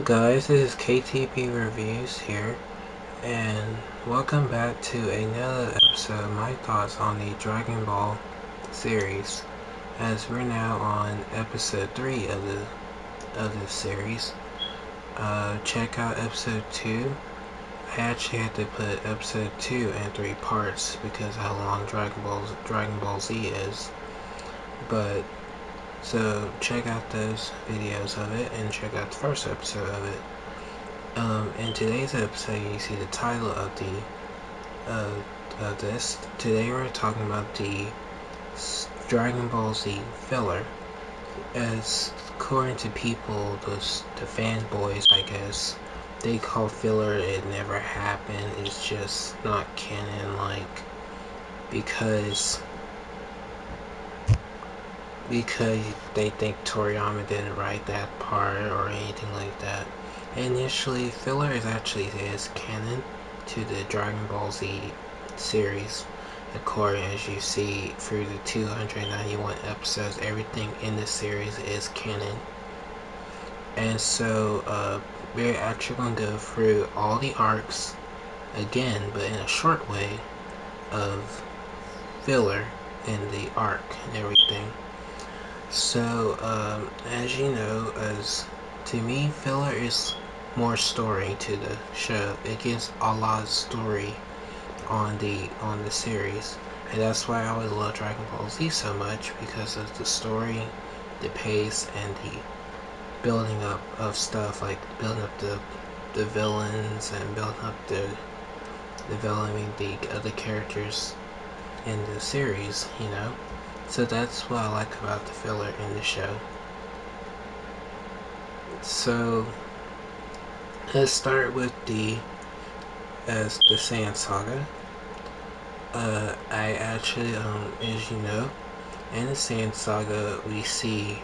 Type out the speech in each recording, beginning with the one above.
guys, this is KTP Reviews here, and welcome back to another episode of my thoughts on the Dragon Ball series, as we're now on episode 3 of this series. Check out episode 2. I actually had to put episode 2 in 3 parts because of how long Dragon Ball Z is, but so check out those videos of it and check out the first episode of it. In today's episode, you see the title of this. Today we're talking about the Dragon Ball Z filler. As according to people, the fanboys, I guess, they call filler it never happened. It's just not canon, like because they think Toriyama didn't write that part or anything like that. Initially, filler is canon to the Dragon Ball Z series. According as you see through the 291 episodes, everything in the series is canon. And so we're actually going to go through all the arcs again, but in a short way, of filler in the arc and everything. So, as you know, to me, filler is more story to the show. It gives a lot of story on the series, and that's why I always love Dragon Ball Z so much, because of the story, the pace, and the building up of stuff, like building up the villains and building up developing the other characters in the series, you know. So that's what I like about the filler in the show. So let's start with the Saiyan Saga. I actually, as you know, in the Saiyan Saga we see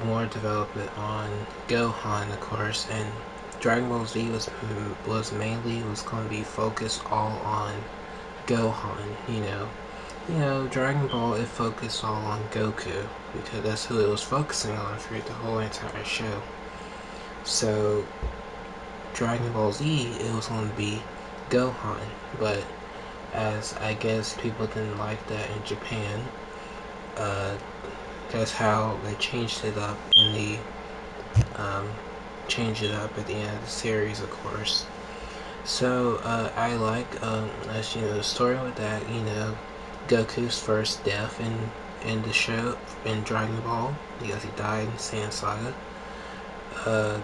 more development on Gohan, of course, and Dragon Ball Z was going to be focused all on Gohan, you know, Dragon Ball, it focused all on Goku, because that's who it was focusing on through the whole entire show. So, Dragon Ball Z, it was going to be Gohan, but as I guess people didn't like that in Japan, that's how they changed it up in the, at the end of the series, of course. So, I like, as you know, the story with that, you know, Goku's first death in the show, in Dragon Ball, because he died in Saiyan Saga. I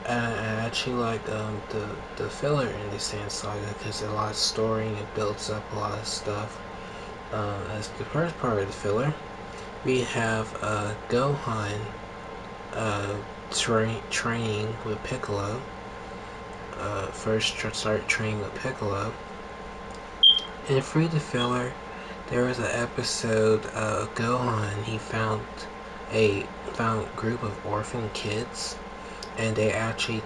actually like the filler in the Saiyan Saga, because there's a lot of story and it builds up a lot of stuff. As the first part of the filler, we have Gohan training with Piccolo. First start training with Piccolo. And through the filler, there was an episode of Gohan. He found a group of orphan kids, and they actually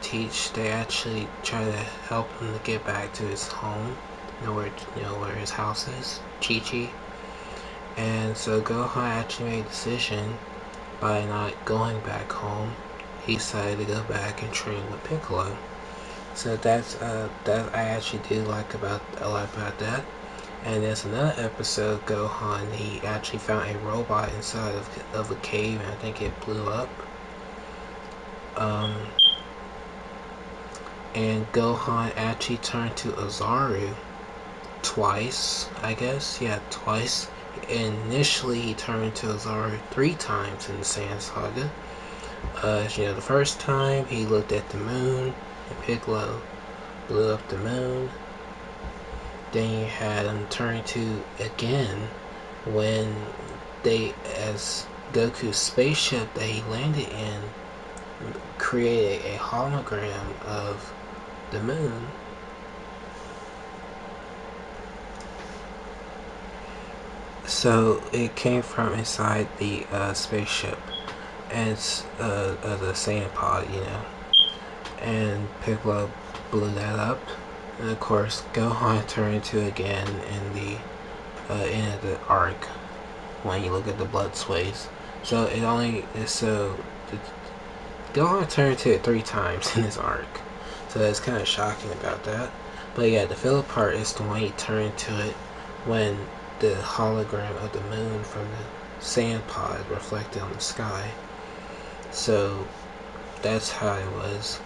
try to help him to get back to his home, where his house is, Chi-Chi. And so Gohan actually made a decision by not going back home. He decided to go back and train with Piccolo. So that I actually do like a lot about that. And there's another episode, Gohan, he actually found a robot inside of a cave, and I think it blew up. And Gohan actually turned to Azaru twice, I guess. Yeah, twice. Initially, he turned to Azaru 3 times in the Saiyan Saga. You know, the first time, he looked at the moon, and Piccolo blew up the moon. Then you had him turn to again when as Goku's spaceship that he landed in created a hologram of the moon. So it came from inside the spaceship, and it's the Saiyan pod, you know. And Piccolo blew that up. And of course, Gohan turned into again in the end of the arc when you look at the blood sways. So it only is so Gohan turned to it 3 times in this arc, so that's kind of shocking about that. But yeah, the filler part is the one he turned to it when the hologram of the moon from the sand pod reflected on the sky. So that's how it was.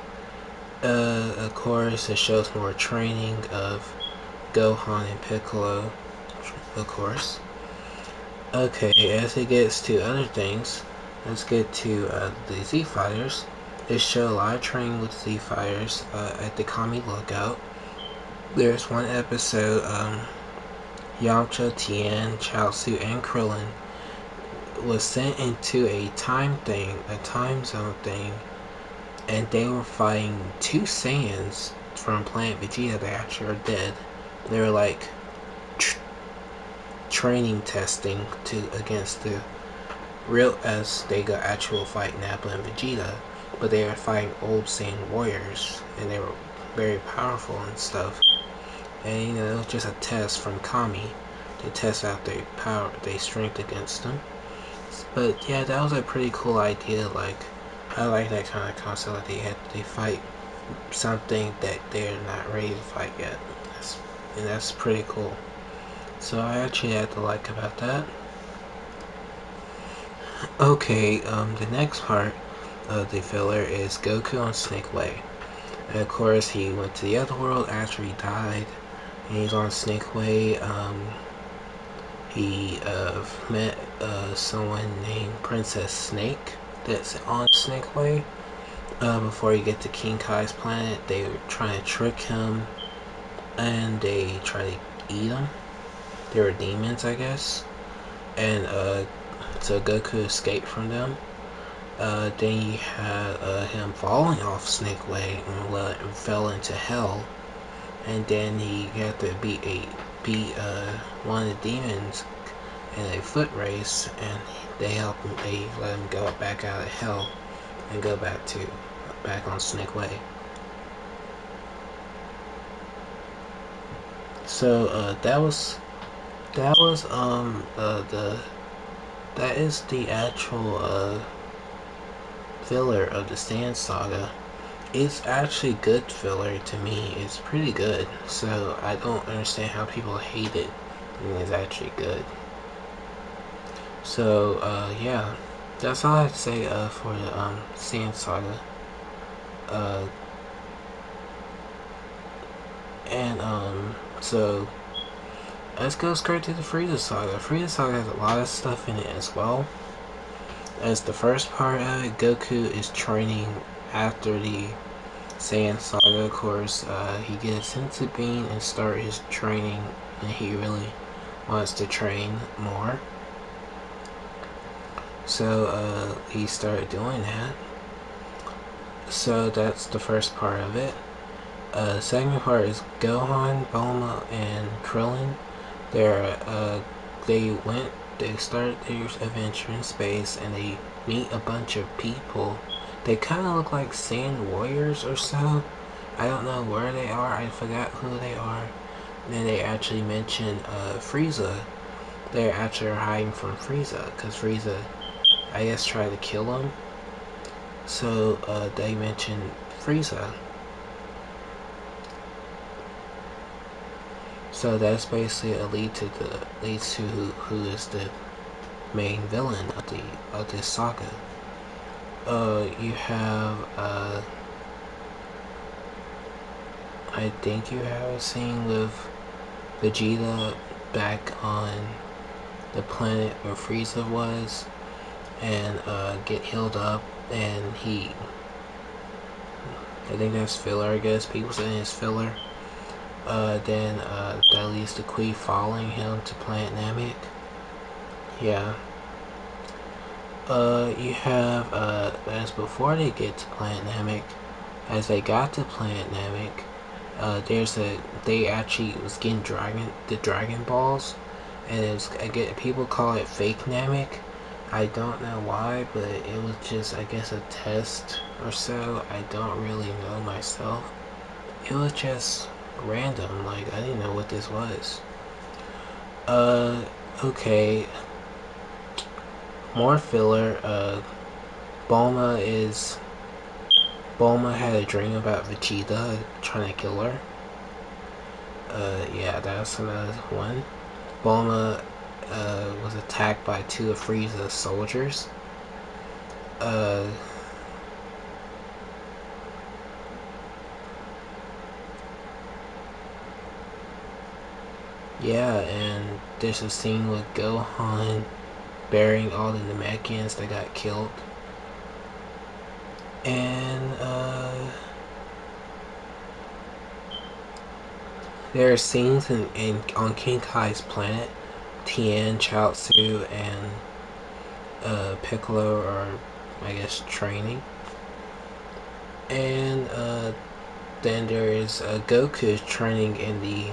Of course, it shows more training of Gohan and Piccolo, of course. Okay, as it gets to other things, let's get to the Z Fighters. They show a lot of training with Z Fighters at the Kami Lookout. There's one episode, Yamcha, Tien, Chaozu, and Krillin was sent into a time zone thing, and they were fighting 2 Saiyans from Planet Vegeta that actually are dead. They were like training testing against the real, as they got actual fight Nappa and Vegeta, but they were fighting old Saiyan warriors, and they were very powerful and stuff. And you know, it was just a test from Kami to test out their power, their strength against them. But yeah, that was a pretty cool idea. Like, I like that kind of concept. Like they fight something that they're not ready to fight yet, and that's pretty cool. So I actually had to like about that. Okay, the next part of the filler is Goku on Snake Way. And of course, he went to the other world after he died, and he's on Snake Way. He met someone named Princess Snake that's on Snake Way. Before he get to King Kai's planet, they were trying to trick him, and they try to eat him. They were demons, I guess. And so Goku escaped from them. Then you had him falling off Snake Way and fell into hell. And then he got to beat one of the demons in a foot race, and they let him go back out of hell and go back on Snake Way. So that is the actual filler of the Sand Saga. It's actually good filler to me. It's pretty good. So I don't understand how people hate it. I mean, it's actually good. So yeah, that's all I have to say for the Sand Saga. So let's go straight to the Frieza Saga. Frieza Saga has a lot of stuff in it as well. As the first part of it, Goku is training after the Saiyan Saga. Of course, he gets into Bean and start his training, and he really wants to train more. So he started doing that. So that's the first part of it. The second part is Gohan, Bulma, and Krillin. They start their adventure in space, and they meet a bunch of people. They kind of look like Sand Warriors or so. I don't know where they are. I forgot who they are. And then they actually mention Frieza. They're actually hiding from Frieza, because Frieza, I guess, tried to kill him. So they mention Frieza. So that's basically a leads to who is the main villain of this saga. You have I think you have a scene with Vegeta back on the planet where Frieza was, and get healed up, and I think that's filler, I guess. People saying it's filler. Then that leads to Kui following him to Planet Namek. Yeah. You have as before they get to Planet Namek, as they got to Planet Namek, they actually was getting the Dragon Balls, and people call it fake Namek. I don't know why, but it was just, I guess, a test or so. I don't really know myself. It was just random, like I didn't know what this was. Okay. More filler. Bulma is Bulma had a dream about Vegeta trying to kill her. Yeah, that's another one. Bulma was attacked by two of Frieza's soldiers. Uh, yeah, and there's a scene with Gohan burying all the Namekians that got killed. And there are scenes on King Kai's planet. Tien, Chaozu, and Piccolo are, I guess, training. And then there is Goku training in the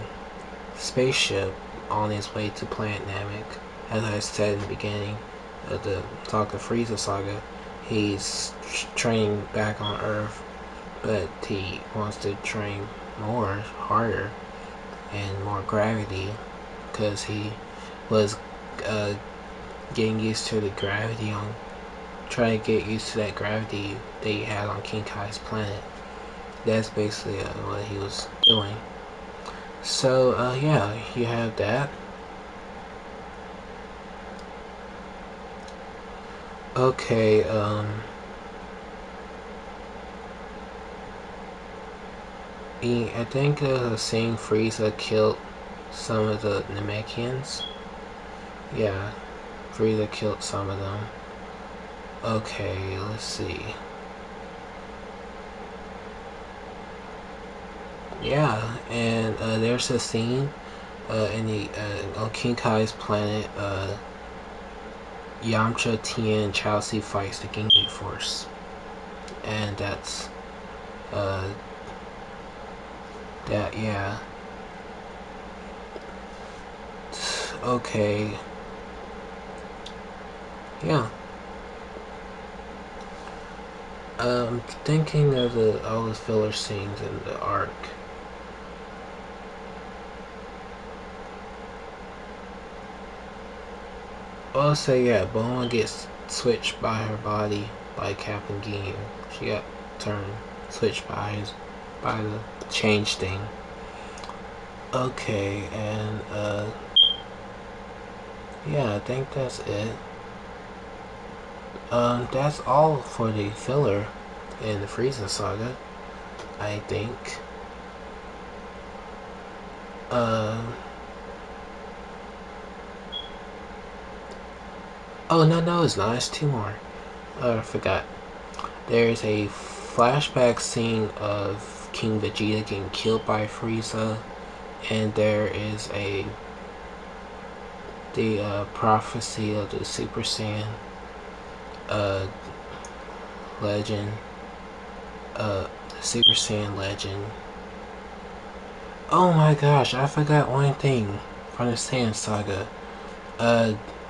spaceship on his way to Planet Namek. As I said in the beginning of the Talk of Frieza saga, he's training back on Earth, but he wants to train more, harder, and more gravity, because he was getting used to the gravity on, trying to get used to that gravity they had on King Kai's planet. That's basically what he was doing. So yeah, you have that. Okay, I think seeing Frieza killed some of the Namekians. Yeah, Frieza killed some of them. Okay, let's see. Yeah, and there's a scene in the on King Kai's planet. Yamcha, Tien, Chaozu fights the Ginyu Force, and that's that. Yeah. Okay. Yeah. Thinking of all the filler scenes in the arc. I'll say yeah, Bulma gets switched by her body by Captain Ginyu. She got turned, switched by the change thing. Okay, and yeah, I think that's it. That's all for the filler in the Frieza saga, I think. Oh no, it's not. It's two more. I forgot. There's a flashback scene of King Vegeta getting killed by Frieza, and there is the prophecy of the Super Saiyan uh, legend, the Super Saiyan legend. Oh my gosh, I forgot one thing from the Saiyan saga.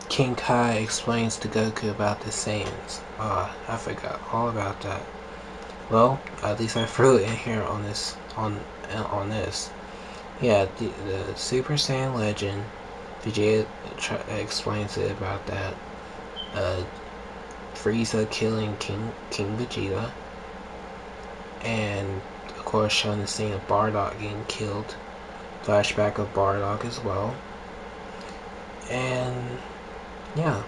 King Kai explains to Goku about the Saiyans. I forgot all about that. Well, at least I threw it in here on this on this. Yeah, the Super Saiyan legend. Vegeta explains it about that. Frieza killing King Vegeta, and of course showing the scene of Bardock getting killed. Flashback of Bardock as well. And yeah,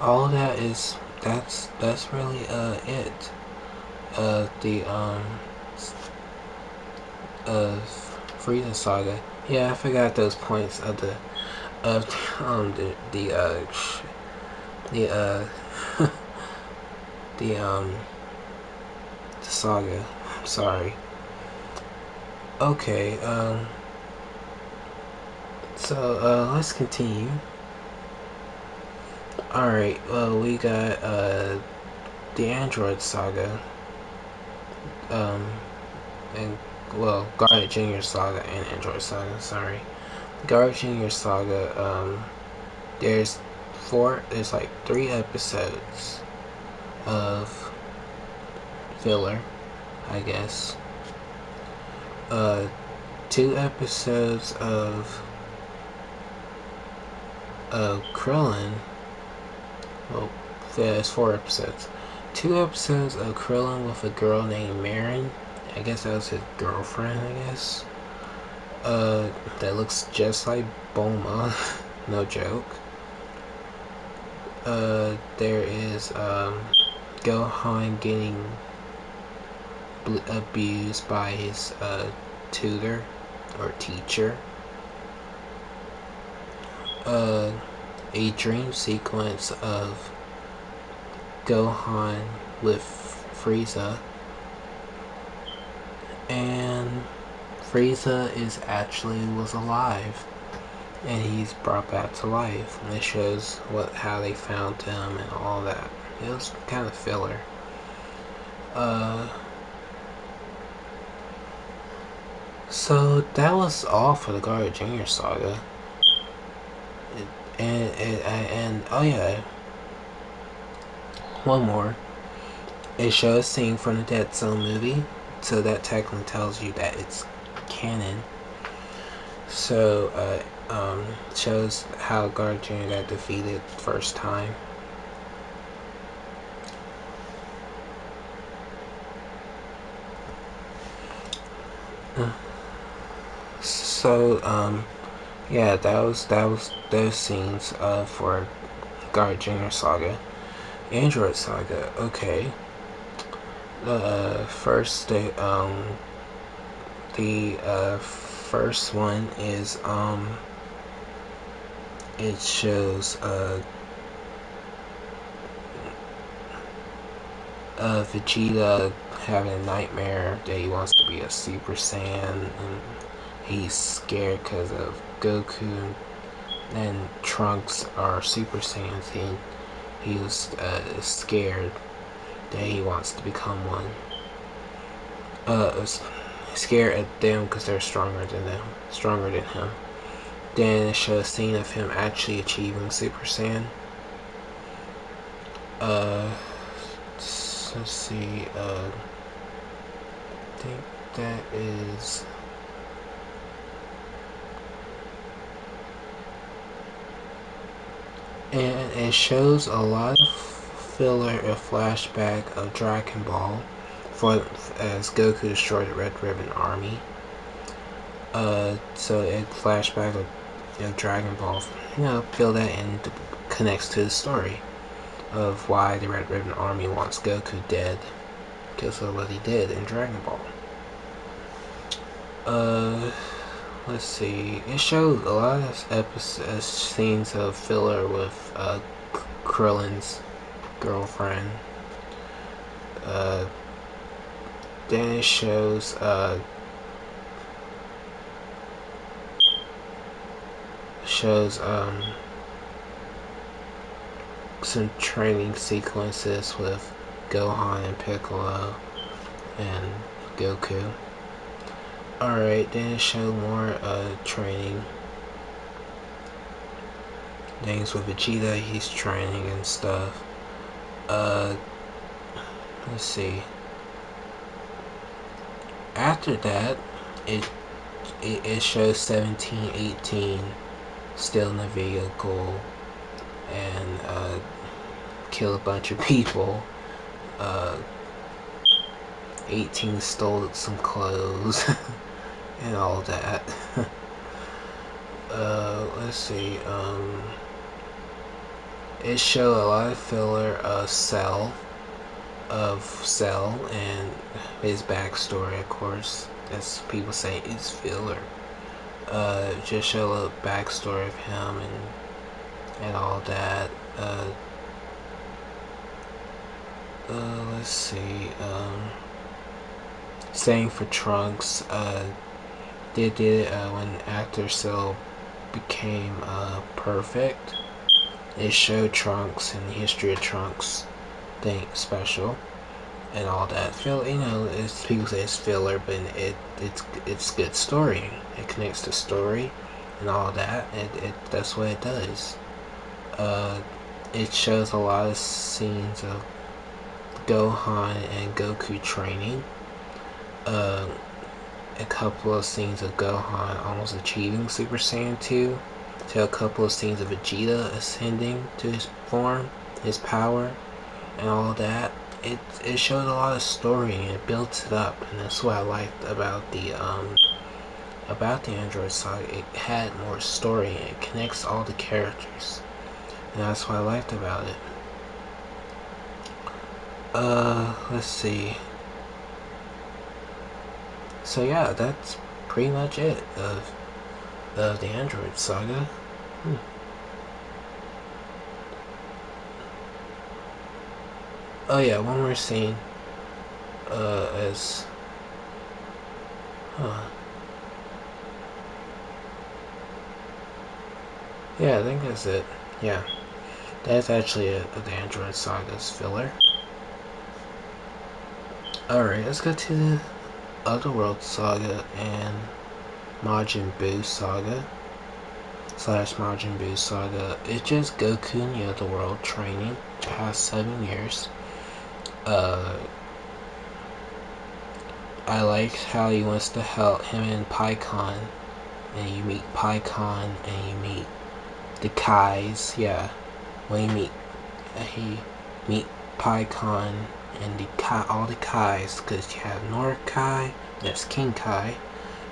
all that is that's really it. The Frieza saga. Yeah, I forgot those points of the the the the saga. Sorry. Okay, so let's continue. Alright, well, we got the Android saga. And well, Garnet Jr. saga and Android saga, sorry. Garnet Jr. saga, there's like 3 episodes of filler, I guess. 2 episodes of Krillin. Well, there's 4 episodes. 2 episodes of Krillin with a girl named Marin. I guess that was his girlfriend, I guess. That looks just like Bulma. No joke. There is, Gohan getting abused by his, tutor or teacher. A dream sequence of Gohan with Frieza, and Frieza was alive, and he's brought back to life, and it shows how they found him and all that. It was kind of filler. So that was all for the Garlic Jr. saga. And oh yeah, one more. It shows a scene from the Dead Zone movie, so that technically tells you that it's canon. So shows how Garlic Jr. got defeated first time. So yeah, that was those scenes for Garlic Jr. saga. Android saga. Okay. First the first one is it shows Vegeta having a nightmare that he wants to be a Super Saiyan, and he's scared because of Goku and Trunks are Super Saiyans. He was scared that he wants to become one. Scared at them because they're stronger than him. Then it shows a scene of him actually achieving Super Saiyan. Let's see. I think that is. And it shows a lot of filler, a flashback of Dragon Ball as Goku destroyed the Red Ribbon Army. So it flashback of Dragon Ball, fill that in, connects to the story of why the Red Ribbon Army wants Goku dead because of what he did in Dragon Ball. Let's see. It shows a lot of scenes of filler with Krillin's girlfriend. Then it shows some training sequences with Gohan and Piccolo and Goku. Alright, then it showed more training things with Vegeta. He's training and stuff. Let's see. After that, it shows 17, 18 still in the vehicle and kill a bunch of people. 18 stole some clothes and all that. Let's see. It showed a lot of filler of Cell and his backstory, of course. As people say, it's filler. Just show a backstory of him and all that. Let's see. Same for Trunks. They did it when Actor Cell became perfect. It showed Trunks and the history of Trunks thing special and all that. It's, people say it's filler, but it's good story. It connects to story and all that. That's what it does. It shows a lot of scenes of Gohan and Goku training. A couple of scenes of Gohan almost achieving Super Saiyan 2, to a couple of scenes of Vegeta ascending to his form, his power, and all that. it showed a lot of story and it built it up, and that's what I liked about the Android Saga. It had more story and it connects all the characters, and that's what I liked about it. Let's see. So yeah, that's pretty much it of the Android Saga. Oh yeah, one more scene. As yeah, I think that's it. Yeah, that's actually the Android Saga's filler. Alright, let's go to the Otherworld Saga and Majin Buu Saga / Majin Buu Saga. It's just Goku in the Otherworld training past 7 years. I like how he wants to help him and Pycon, and you meet Pycon and you meet the Kais. Yeah, when he meet Pycon and all the Kais, because you have North Kai, that's King Kai.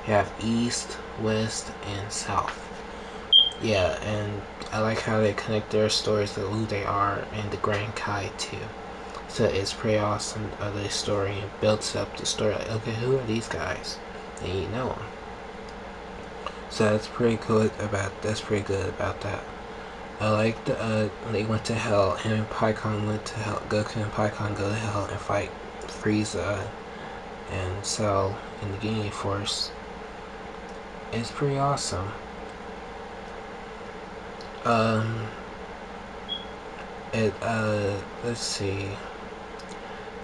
You have East, West, and South. Yeah, and I like how they connect their stories to who they are and the Grand Kai too. So it's pretty awesome, the story, and builds up the story. Like, okay, who are these guys? And you know them. So that's pretty good about that. I like they went to hell. Him and Pycon went to hell. Goku and Pycon go to hell and fight Frieza and Cell in the Ginyu Force. It's pretty awesome. Let's see.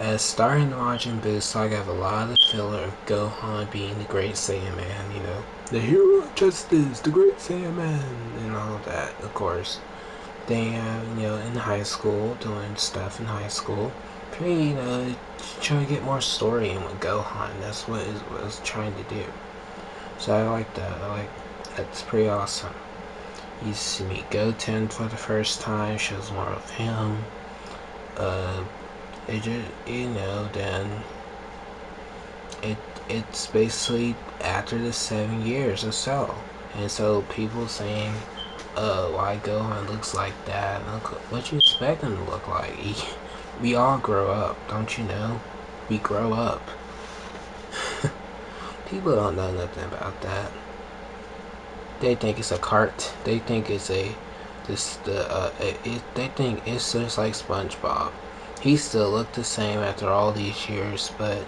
As starting the Majin Buu Saga, I have a lot of filler of Gohan being the Great Saiyan Man, you know, the hero of justice, the Great Saiyan Man, and all of that, of course. They have, you know, in high school, doing stuff in high school, pretty, you know, trying to get more story in with Gohan. That's what it was trying to do. So I like that. That's pretty awesome. You see me Goten for the first time, shows more of him. It just, you know, then it's basically after the 7 years or so, and so people saying, why Gohan looks like that? What you expect him to look like? We all grow up, don't you know? We grow up. People don't know nothing about that. They think it's a cart. They think it's they think it's just like SpongeBob. He still looked the same after all these years, but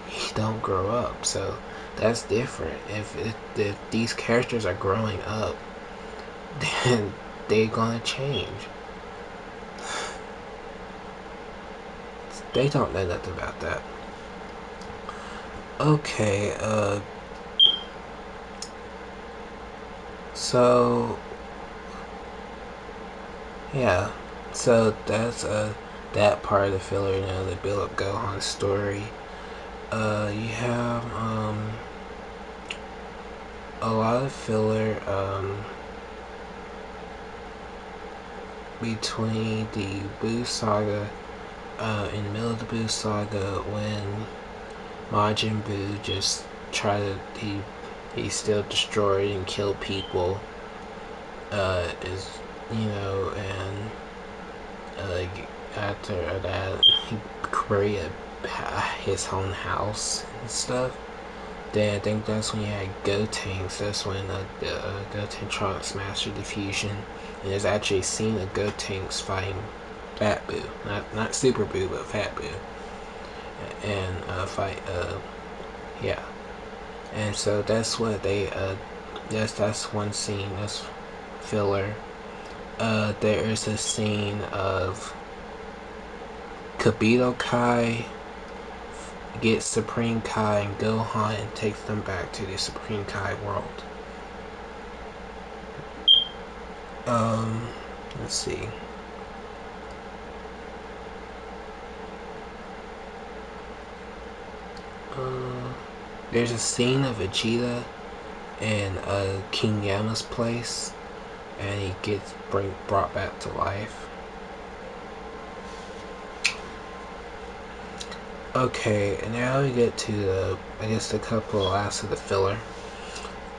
he don't grow up. So that's different. If these characters are growing up, then they're gonna change. They don't know nothing about that. Okay, so yeah, so that's that part of the filler, you know, the build up Gohan's story. You have a lot of filler between the Buu Saga, in the middle of the Buu Saga, when Majin Buu just he still destroyed and killed people, is, you know, and after that he created his own house and stuff. Then I think that's when you had Gotenks. That's when Goten Trunks mastered the fusion, and there's actually a scene of Gotenks fighting Fat Buu, not Super Buu, but Fat Buu, and fight yeah. And so that's what they that's one scene. That's filler. There is a scene of Kabito Kai gets Supreme Kai and Gohan and takes them back to the Supreme Kai world. Let's see. There's a scene of Vegeta in King Yama's place, and he gets brought back to life. Okay, and now we get to the, I guess, the couple last of the filler.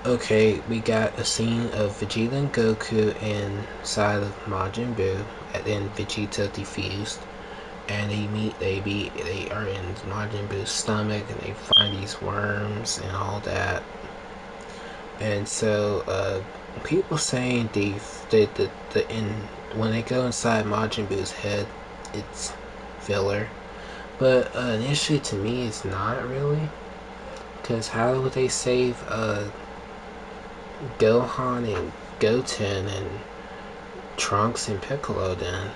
Okay, we got a scene of Vegeta and Goku inside of Majin Buu, and then Vegeta defused, and they are in Majin Buu's stomach, and they find these worms and all that. And so, people saying the in when they go inside Majin Buu's head, it's filler. But initially, to me, it's not really. Because how would they save Gohan and Goten and Trunks and Piccolo then?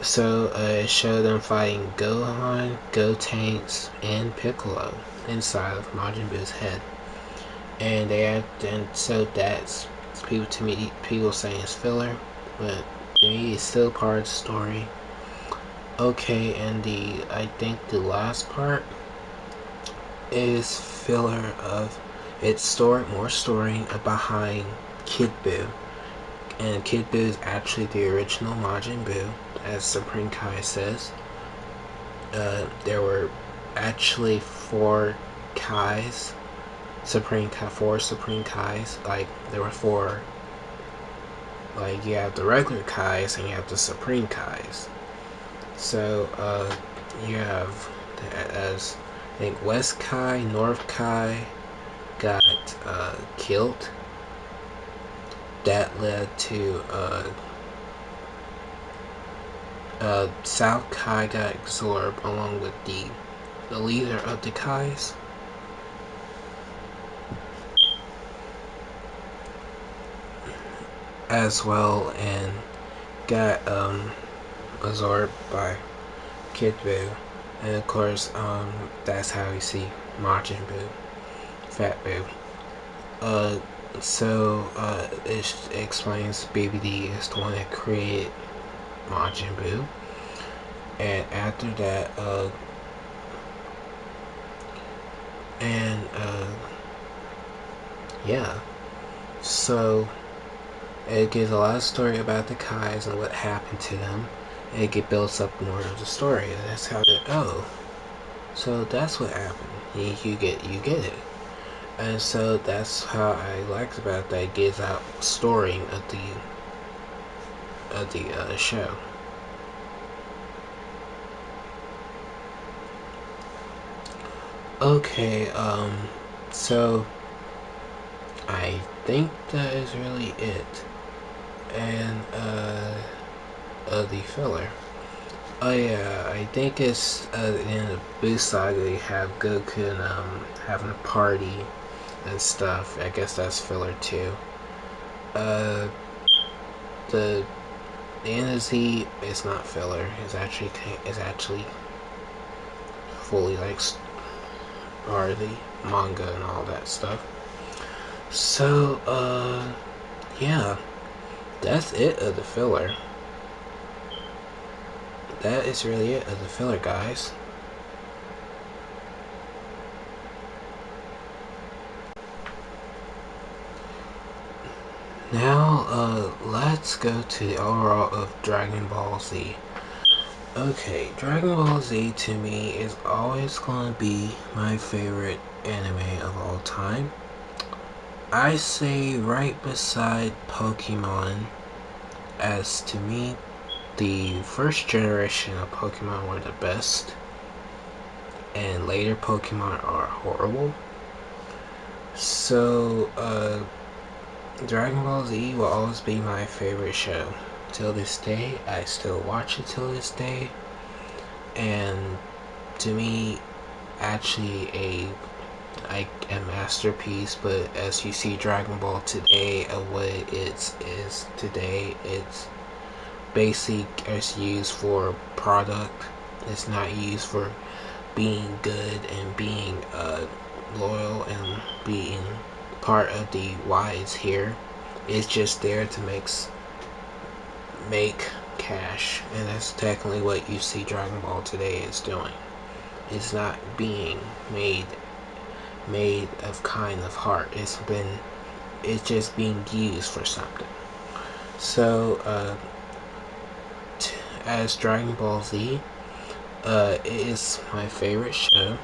So it showed them fighting Gohan, Gotenks, and Piccolo inside of Majin Buu's head. And they had, and so that's people saying it's filler, but to me it's still part of the story. Okay, and I think the last part is filler of more story behind Kid Buu. And Kid Buu is actually the original Majin Buu, as Supreme Kai says. There were actually four Supreme Kais. Like, there were four. Like, you have the regular Kais and you have the Supreme Kais. So, you have, as I think West Kai, North Kai got killed. That led to South Kai got absorbed along with the leader of the Kais. As well, and got absorbed by Kid Buu. And of course, that's how you see Majin Buu, Fat Buu. It explains BBD is the one that created Majin Buu. And after that, yeah. So, it gives a lot of story about the Kais and what happened to them. And it builds up more of the story. And that's how so that's what happened. You get it. And so that's how I liked about that. It gives out story of the show. Okay, so I think that is really it. And the filler. Oh yeah, I think it's in the Buu Saga they have Goku and having a party and stuff. I guess that's filler too. Uh, the end of Z is not filler. It's actually fully like part of the manga and all that stuff. So yeah, that's it of the filler. That is really it of the filler, guys. Now, let's go to the overall of Dragon Ball Z. Okay, Dragon Ball Z to me is always going to be my favorite anime of all time. I say right beside Pokemon, as to me, the first generation of Pokemon were the best, and later Pokemon are horrible. So, Dragon Ball Z will always be my favorite show. Till this day, I still watch it till this day. And to me, actually a masterpiece. But as you see Dragon Ball today, of what it is today, it's basic. It's used for product. It's not used for being good and being loyal and being part of the why it's here. It's just there to make cash, and that's technically what you see Dragon Ball today is doing. It's not being made of kind of heart. It's just being used for something. So as Dragon Ball Z, It is my favorite show.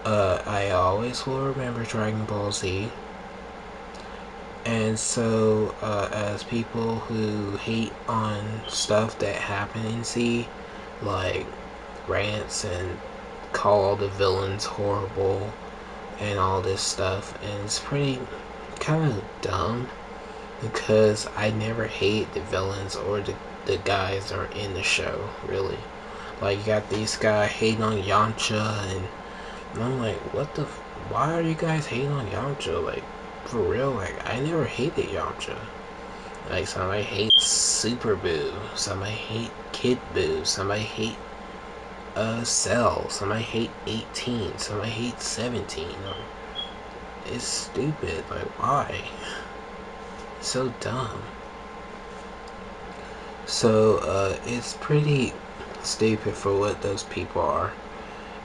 I always will remember Dragon Ball Z. And so, as people who hate on stuff that happen in Z, like rants and call all the villains horrible and all this stuff, and it's pretty kind of dumb because I never hate the villains or the guys that are in the show, really. Like, you got these guys hating on Yamcha, and I'm like, why are you guys hating on Yamcha? Like, for real, like, I never hated Yamcha. Like, somebody hates Super Boo, somebody hate Kid Boo, somebody hate Cell, somebody hate 18, somebody hate 17. It's stupid, like, why? It's so dumb. So, it's pretty stupid for what those people are.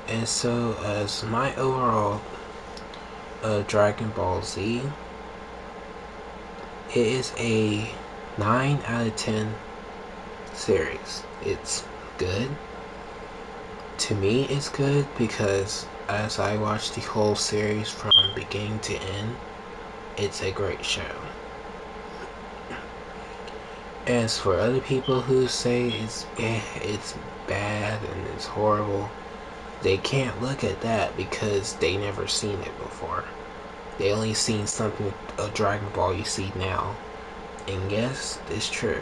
And so, as my overall Dragon Ball Z, it is a 9 out of 10 series. It's good. To me, it's good because as I watch the whole series from beginning to end, it's a great show. As for other people who say it's bad and it's horrible, they can't look at that because they never seen it before. They only seen something of Dragon Ball you see now. And yes, it's true.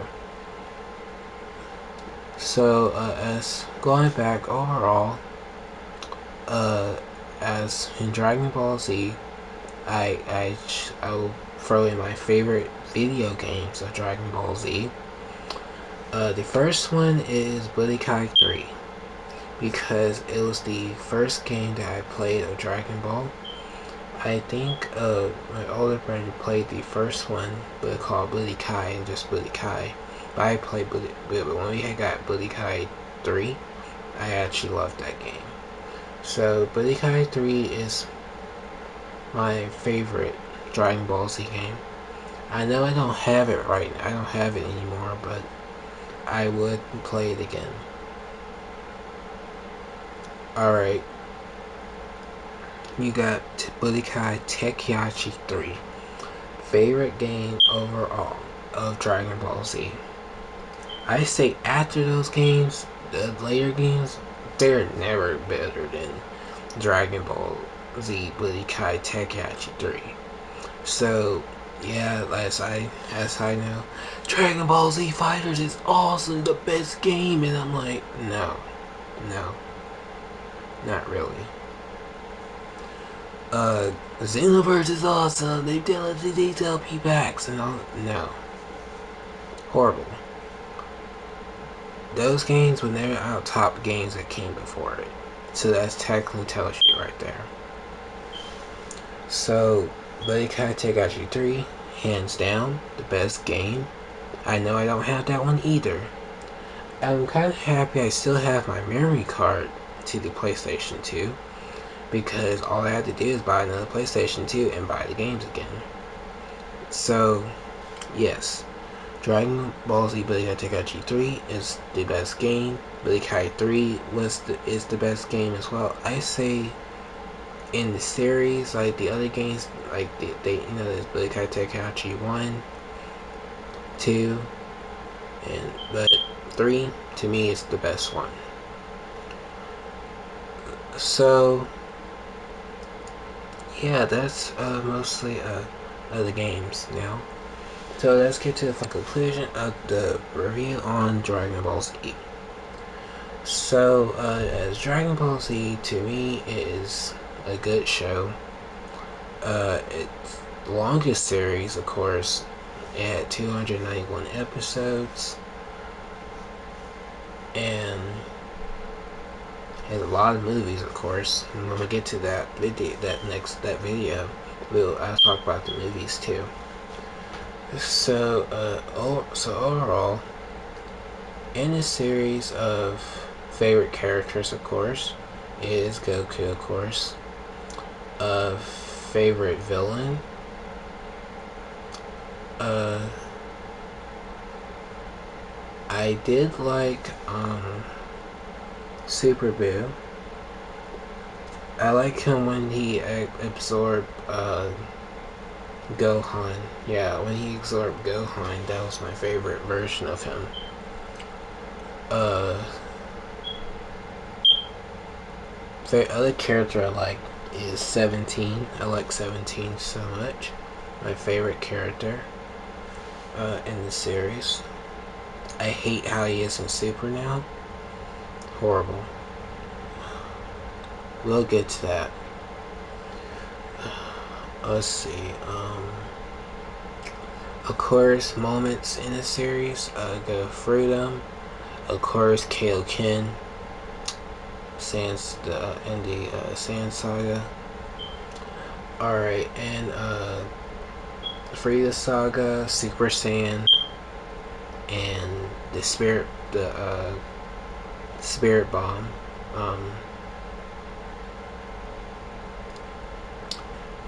So, as going back overall, as in Dragon Ball Z, I will throw in my favorite video games of Dragon Ball Z. The first one is Budokai 3 because it was the first game that I played of Dragon Ball. I think my older brother played the first one, but called Budokai and just Budokai. But I played but when we had got Budokai 3, I actually loved that game. So Budokai 3 is my favorite Dragon Ball Z game. I know I don't have it right now. I don't have it anymore, but I would play it again. Alright. You got Budokai Tenkaichi 3. Favorite game overall of Dragon Ball Z. I say after those games, the later games, they're never better than Dragon Ball Z Budokai Tenkaichi 3. So, yeah, as I know, Dragon Ball Z Fighters is awesome, the best game, and I'm like, no, not really. Xenoverse is awesome, they did the detail P-Packs and all, no. Horrible. Those games would never out top games that came before it. So that's technically tells you right there. So, Budokai Tenkaichi 3, hands down, the best game. I know I don't have that one either. I'm kind of happy I still have my memory card to the PlayStation 2. Because all I had to do is buy another PlayStation 2 and buy the games again. So, yes. Dragon Ball Z Budokai Tenkaichi 3 is the best game. Budokai 3 is the best game as well. I say in the series, like the other games, like there's Budokai Tenkaichi 1, 2, but 3 to me is the best one. So yeah, that's mostly the games now. So let's get to the conclusion of the review on Dragon Ball Z. So, as Dragon Ball Z, to me, is a good show. It's the longest series, of course. It had 291 episodes. And has a lot of movies, of course. And when we get to that video, I'll talk about the movies too. So, overall, in this series of favorite characters, of course, is Goku, of course. Favorite villain, I did like, Super Boo. I like him when he absorbed Gohan. Yeah, when he absorbed Gohan, that was my favorite version of him. The other character I like is 17. I like 17 so much. My favorite character in the series. I hate how he is in Super now. Horrible. We'll get to that. Let's see. Of course, moments in the series. Go Freedom. Of course, Kaioken. In the Sand Saga. Alright, and Frieza Saga, Super Saiyan, and the Spirit Bomb.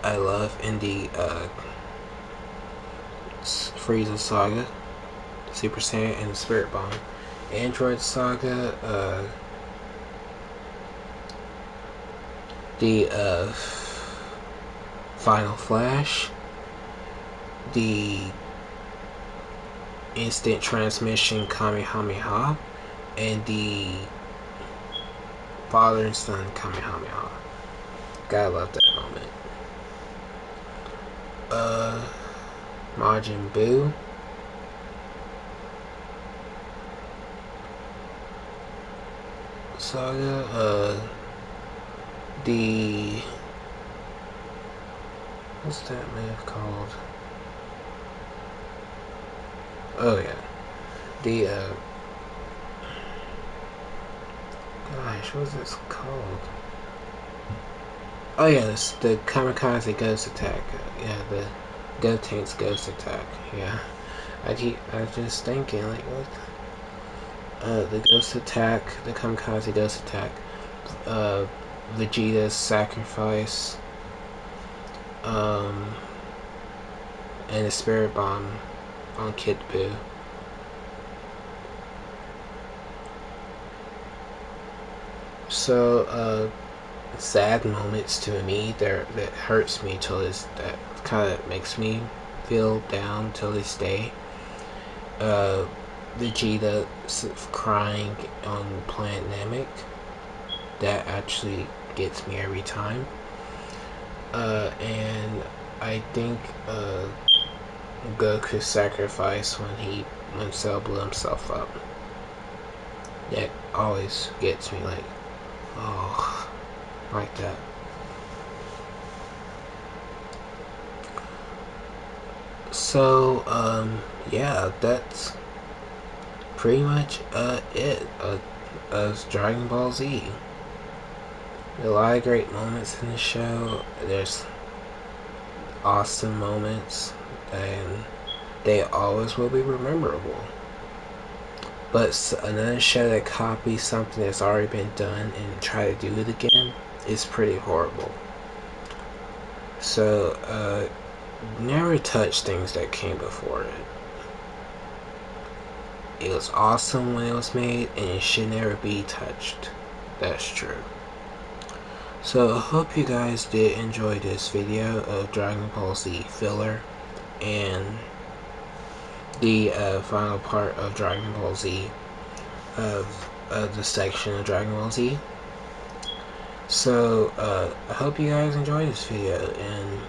I love in the Frieza Saga, Super Saiyan, and the Spirit Bomb. Android Saga, the Final Flash, the Instant Transmission Kamehameha, and the Father and Son Kamehameha. Gotta love that moment. Majin Buu. Saga, the... what's that move called? Oh yeah. The, gosh, what was this called? Oh yeah, this, the Kamikaze Ghost Attack. Yeah, the Gotenks Ghost Attack. Yeah. I was just thinking, like, what? The Ghost Attack, the Kamikaze Ghost Attack, Vegeta's Sacrifice, and the Spirit Bomb on Kid Buu. So, sad moments to me that hurts me till this, that kind of makes me feel down till this day. Vegeta crying on Planet Namek, that actually gets me every time. And I think Goku's sacrifice when Cell blew himself up, that always gets me, like, oh, like that. So yeah, that's pretty much it of Dragon Ball Z. There are a lot of great moments in the show. There's awesome moments, and they always will be memorable. But another show that copies something that's already been done and try to do it again is pretty horrible. So never touch things that came before it. It was awesome when it was made, and it should never be touched. That's true. So I hope you guys did enjoy this video of Dragon Ball Z filler and the final part of Dragon Ball Z, of the section of Dragon Ball Z. So I hope you guys enjoyed this video, and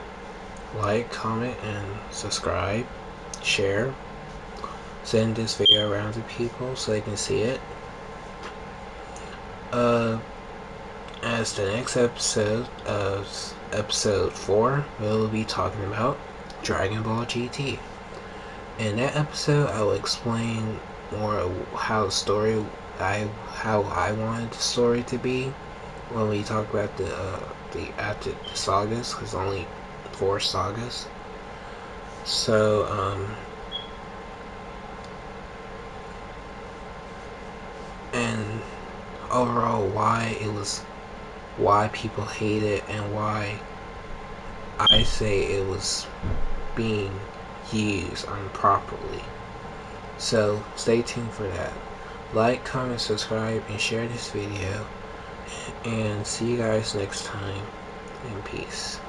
like, comment, and subscribe, share, send this video around to people so they can see it. As the next episode of episode 4, we'll be talking about Dragon Ball GT. In that episode, I will explain more how the story, how I wanted the story to be when we talk about the after the sagas, because only 4 sagas. So and overall why people hate it, and why I say it was being used improperly. So stay tuned for that. Like, comment, subscribe, and share this video. And see you guys next time. And peace.